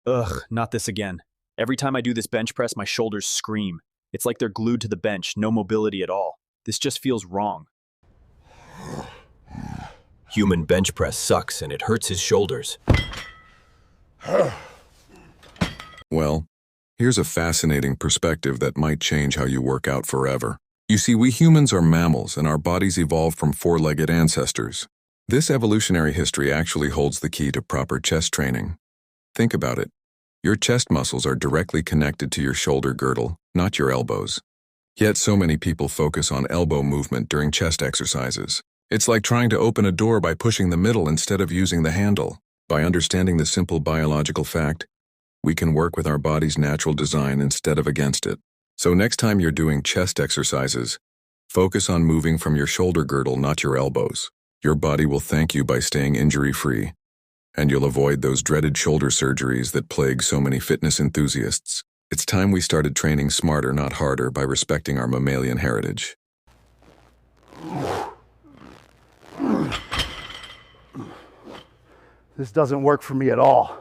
Ugh, not this again. Every time I do this bench press, my shoulders scream. It's like they're glued to the bench, no mobility at all. This just feels wrong. Human bench press sucks and it hurts his shoulders. Well, here's a fascinating perspective that might change how you work out forever. You see, we humans are mammals and our bodies evolved from four-legged ancestors. This evolutionary history actually holds the key to proper chest training. Think about it. Your chest muscles are directly connected to your shoulder girdle, not your elbows. Yet so many people focus on elbow movement during chest exercises. It's like trying to open a door by pushing the middle instead of using the handle. By understanding the simple biological fact, we can work with our body's natural design instead of against it. So next time you're doing chest exercises, focus on moving from your shoulder girdle, not your elbows. Your body will thank you by staying injury-free, and you'll avoid those dreaded shoulder surgeries that plague so many fitness enthusiasts. It's time we started training smarter, not harder, by respecting our mammalian heritage. This doesn't work for me at all.